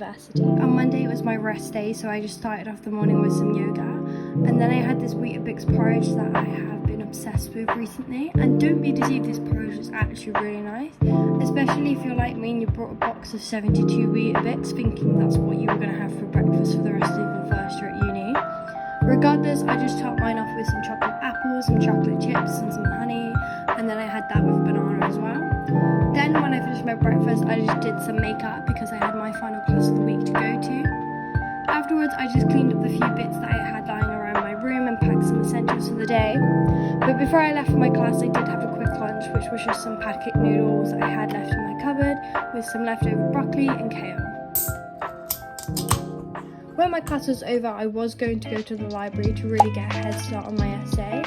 university. On Monday it was my rest day, so I just started off the morning with some yoga, and then I had this Weetabix porridge that I have been obsessed with recently. And don't be deceived, this porridge is actually really nice, especially if you're like me and you brought a box of 72 Weetabix thinking that's what you were going to have for breakfast for the rest of your first year at uni. Regardless, I just topped mine off with some chocolate apples, some chocolate chips and some honey, and then I had that with banana as well. Then when I finished my breakfast, I just did some makeup because I had my final class of the week to go to. Afterwards, I just cleaned up the few bits that I had lying around my room and packed some essentials for the day. But before I left for my class, I did have a quick lunch, which was just some packet noodles I had left in my cupboard with some leftover broccoli and kale. When my class was over, I was going to go to the library to really get a head start on my essay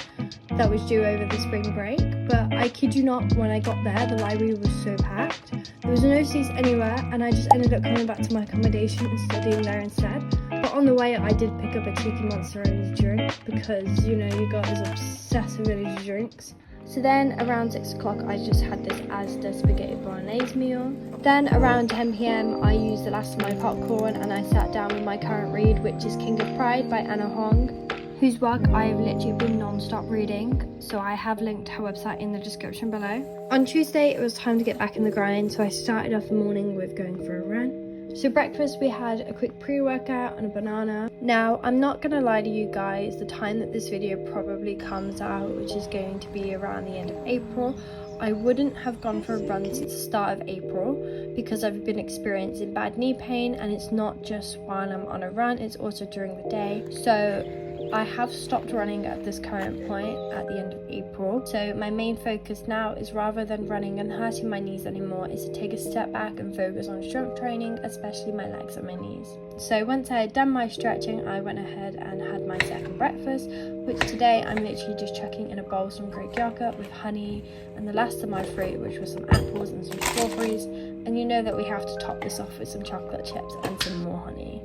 that was due over the spring break, but I kid you not, when I got there, the library was so packed. There was no seats anywhere, and I just ended up coming back to my accommodation and studying there instead. But on the way, I did pick up a cheeky Monster Energy drink because, you know, you guys are obsessed with energy drinks. So then around 6 o'clock I just had this Asda spaghetti bolognese meal. Then around 10 PM I used the last of my popcorn and I sat down with my current read, which is King of Pride by Anna Hong, whose work I have literally been non-stop reading, so I have linked her website in the description below. On Tuesday it was time to get back in the grind, so I started off the morning with going for a run. So breakfast, we had a quick pre-workout and a banana. Now, I'm not gonna lie to you guys, the time that this video probably comes out, which is going to be around the end of April, I wouldn't have gone for a run since the start of April because I've been experiencing bad knee pain, and it's not just while I'm on a run, it's also during the day. So I have stopped running at this current point at the end of April. So my main focus now is, rather than running and hurting my knees anymore, is to take a step back and focus on strength training, especially my legs and my knees. So once I had done my stretching, I went ahead and had my second breakfast, which today I'm literally just chucking in a bowl some Greek yogurt with honey and the last of my fruit, which was some apples and some strawberries. And you know that we have to top this off with some chocolate chips and some more honey.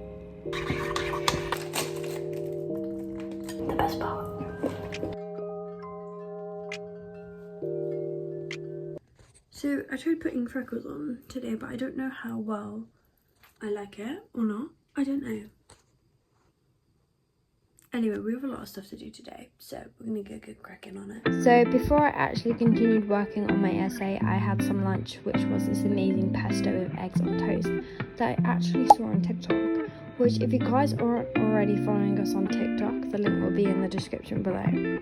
The best part. So I tried putting freckles on today, but I don't know how well I like it or not. I don't know. Anyway, we have a lot of stuff to do today, so we're gonna go get cracking on it. So before I actually continued working on my essay, I had some lunch, which was this amazing pesto with eggs on toast that I actually saw on TikTok, which if you guys are already following us on TikTok, the link will be in the description below.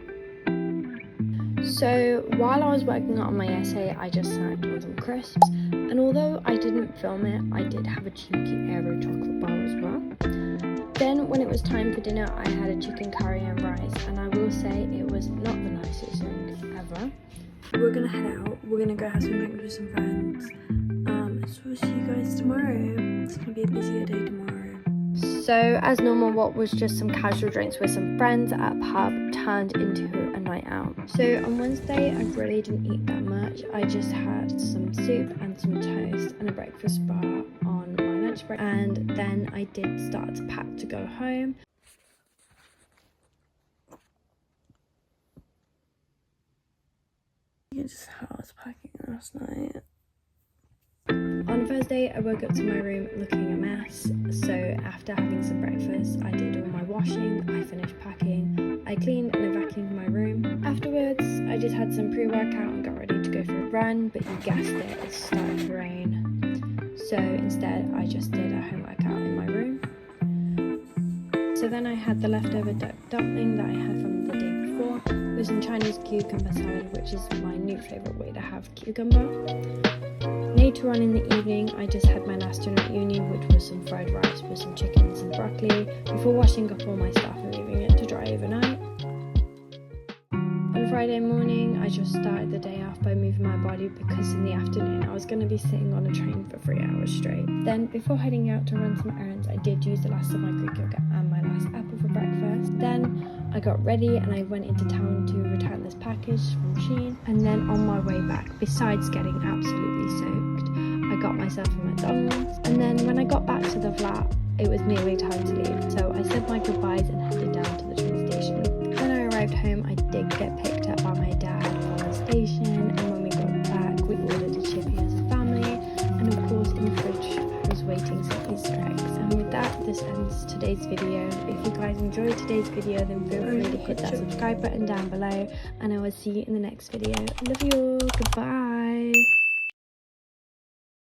So while I was working on my essay, I just snacked on some crisps, and although I didn't film it, I did have a cheeky Aero chocolate bar as well. Then when it was time for dinner, I had a chicken curry and rice, and I will say it was not the nicest thing ever. We're gonna head out, we're gonna go have some drinks with some friends. So we'll see you guys tomorrow. It's gonna be a busier day tomorrow. So as normal, what was just some casual drinks with some friends at a pub turned into a night out. So on Wednesday I really didn't eat that much. I just had some soup and some toast and a breakfast bar on my lunch break, and then I did start to pack to go home. Just how I was packing last night. On Thursday, I woke up to my room looking a mess, so after having some breakfast, I did all my washing, I finished packing, I cleaned and vacuumed my room. Afterwards, I just had some pre-workout and got ready to go for a run, but you guessed it, it started to rain. So instead, I just did a home workout in my room. So then I had the leftover duck dumpling that I had from the day before with some Chinese cucumber salad, which is my new favourite way to have cucumber. Later on in the evening, I just had my last dinner at uni, which was some fried rice with some chicken and some broccoli, before washing up all my stuff and leaving it to dry overnight. On Friday morning, I just started the day off by moving my body because in the afternoon I was going to be sitting on a train for 3 hours straight. Then, before heading out to run some errands, I did use the last of my Greek yogurt and my last apple for breakfast. Then I got ready and I went into town to return this package from Shein. And then on my way back, besides getting absolutely soaked, I got myself a McDonald's. And then when I got back to the flat, it was nearly time to leave. So I said my goodbyes and headed down to the train station. When I arrived home, I did get picked up by my dad from the station. And when we got back, we ordered a chippy as a family. And of course, in the fridge was waiting some Easter eggs. this ends today's video. If you guys enjoyed today's video, then feel free to hit that subscribe button down below, and I will see you in the next video. Love you all. Goodbye.